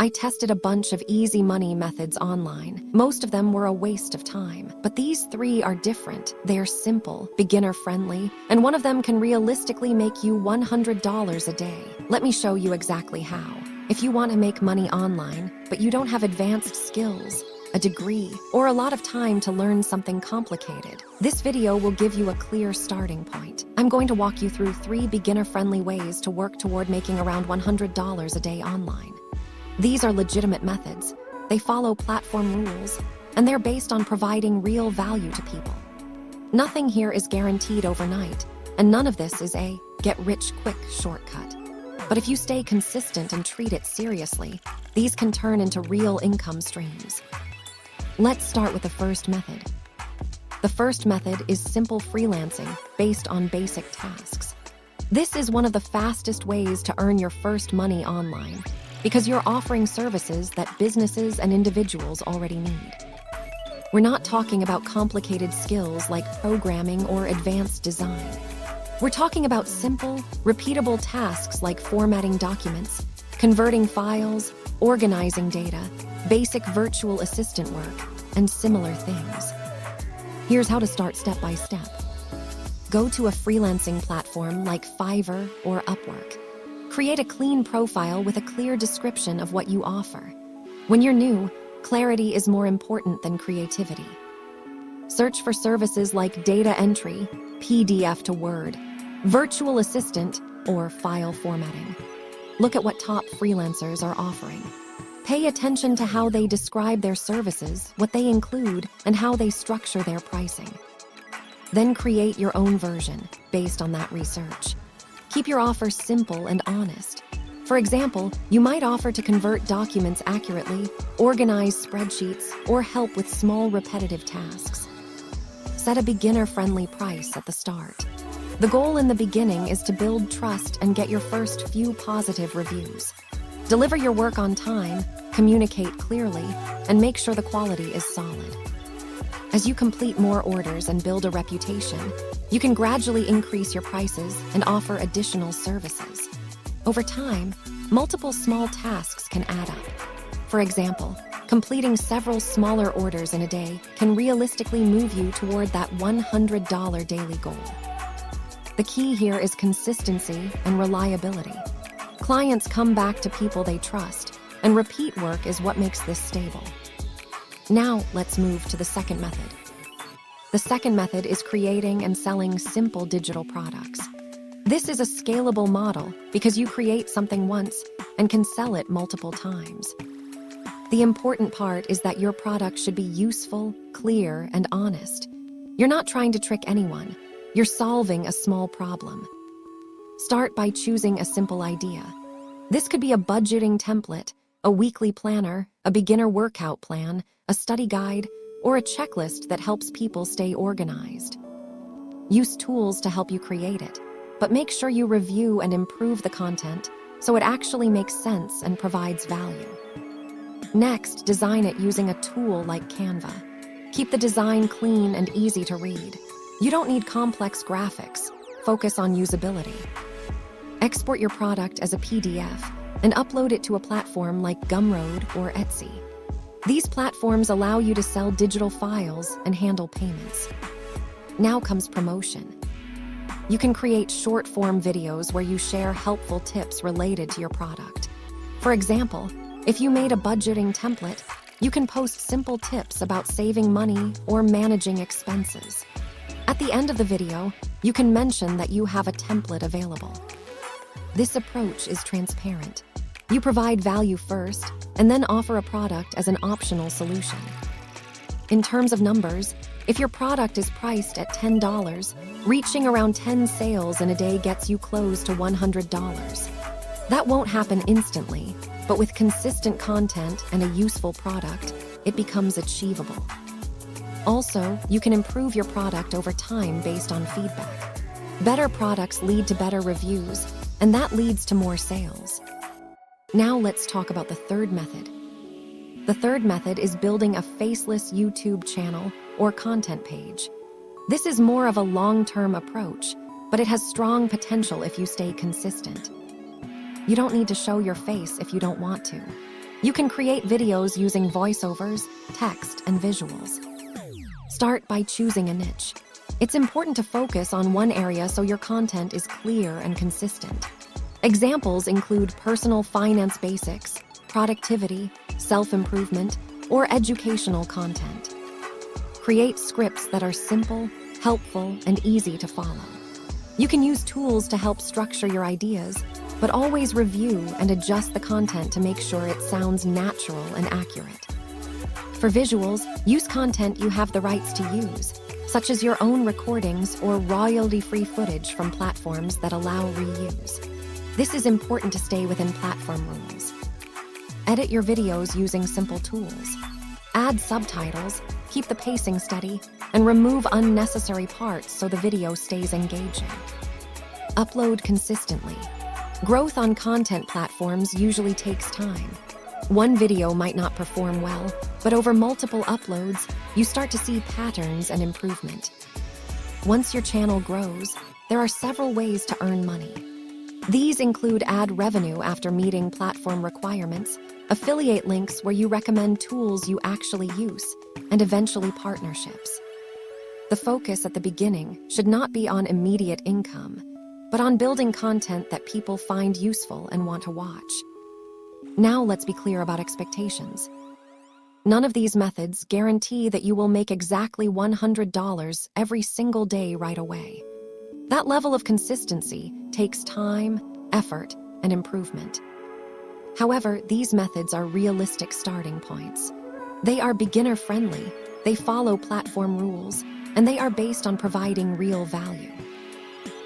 I tested a bunch of easy money methods online. Most of them were a waste of time. But these 3 are different. They are simple, beginner-friendly, and one of them can realistically make you $100 a day. Let me show you exactly how. If you want to make money online, but you don't have advanced skills, a degree, or a lot of time to learn something complicated, this video will give you a clear starting point. I'm going to walk you through 3 beginner-friendly ways to work toward making around $100 a day online. These are legitimate methods. They follow platform rules, and they're based on providing real value to people. Nothing here is guaranteed overnight, and none of this is a get-rich-quick shortcut. But if you stay consistent and treat it seriously, these can turn into real income streams. Let's start with the first method. The first method is simple freelancing based on basic tasks. This is one of the fastest ways to earn your first money online, because you're offering services that businesses and individuals already need. We're not talking about complicated skills like programming or advanced design. We're talking about simple, repeatable tasks like formatting documents, converting files, organizing data, basic virtual assistant work, and similar things. Here's how to start step by step. Go to a freelancing platform like Fiverr or Upwork. Create a clean profile with a clear description of what you offer. When you're new, clarity is more important than creativity. Search for services like data entry, PDF to Word, virtual assistant, or file formatting. Look at what top freelancers are offering. Pay attention to how they describe their services, what they include, and how they structure their pricing. Then create your own version based on that research. Keep your offer simple and honest. For example, you might offer to convert documents accurately, organize spreadsheets, or help with small repetitive tasks. Set a beginner-friendly price at the start. The goal in the beginning is to build trust and get your first few positive reviews. Deliver your work on time, communicate clearly, and make sure the quality is solid. As you complete more orders and build a reputation, you can gradually increase your prices and offer additional services. Over time, multiple small tasks can add up. For example, completing several smaller orders in a day can realistically move you toward that $100 daily goal. The key here is consistency and reliability. Clients come back to people they trust, and repeat work is what makes this stable. Now, let's move to the second method. The second method is creating and selling simple digital products. This is a scalable model because you create something once and can sell it multiple times. The important part is that your product should be useful, clear, and honest. You're not trying to trick anyone. You're solving a small problem. Start by choosing a simple idea. This could be a budgeting template, a weekly planner, a beginner workout plan, a study guide, or a checklist that helps people stay organized. Use tools to help you create it, but make sure you review and improve the content so it actually makes sense and provides value. Next, design it using a tool like Canva. Keep the design clean and easy to read. You don't need complex graphics. Focus on usability. Export your product as a PDF and upload it to a platform like Gumroad or Etsy. These platforms allow you to sell digital files and handle payments. Now comes promotion. You can create short-form videos where you share helpful tips related to your product. For example, if you made a budgeting template, you can post simple tips about saving money or managing expenses. At the end of the video, you can mention that you have a template available. This approach is transparent. You provide value first, and then offer a product as an optional solution. In terms of numbers, if your product is priced at $10, reaching around 10 sales in a day gets you close to $100. That won't happen instantly, but with consistent content and a useful product, it becomes achievable. Also, you can improve your product over time based on feedback. Better products lead to better reviews, and that leads to more sales. Now let's talk about the third method. The third method is building a faceless YouTube channel or content page. This is more of a long-term approach, but it has strong potential if you stay consistent. You don't need to show your face if you don't want to. You can create videos using voiceovers, text, and visuals. Start by choosing a niche. It's important to focus on one area so your content is clear and consistent. Examples include personal finance basics, productivity, self-improvement, or educational content. Create scripts that are simple, helpful, and easy to follow. You can use tools to help structure your ideas, but always review and adjust the content to make sure it sounds natural and accurate. For visuals, use content you have the rights to use, such as your own recordings or royalty-free footage from platforms that allow reuse. This is important to stay within platform rules. Edit your videos using simple tools. Add subtitles, keep the pacing steady, and remove unnecessary parts so the video stays engaging. Upload consistently. Growth on content platforms usually takes time. One video might not perform well, but over multiple uploads, you start to see patterns and improvement. Once your channel grows, there are several ways to earn money. These include ad revenue after meeting platform requirements, affiliate links where you recommend tools you actually use, and eventually partnerships. The focus at the beginning should not be on immediate income, but on building content that people find useful and want to watch. Now let's be clear about expectations. None of these methods guarantee that you will make exactly $100 every single day right away. That level of consistency takes time, effort, and improvement. However, these methods are realistic starting points. They are beginner-friendly, they follow platform rules, and they are based on providing real value.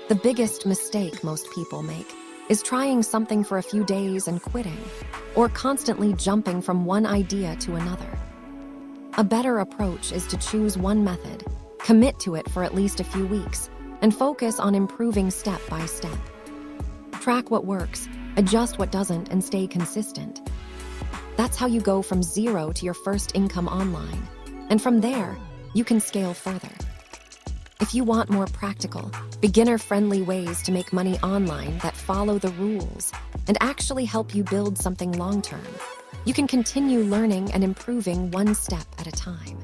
The biggest mistake most people make is trying something for a few days and quitting, or constantly jumping from one idea to another. A better approach is to choose one method, commit to it for at least a few weeks, and focus on improving step by step. Track what works, adjust what doesn't, and stay consistent. That's how you go from zero to your first income online, and from there, you can scale further. If you want more practical, beginner-friendly ways to make money online that follow the rules and actually help you build something long-term, you can continue learning and improving one step at a time.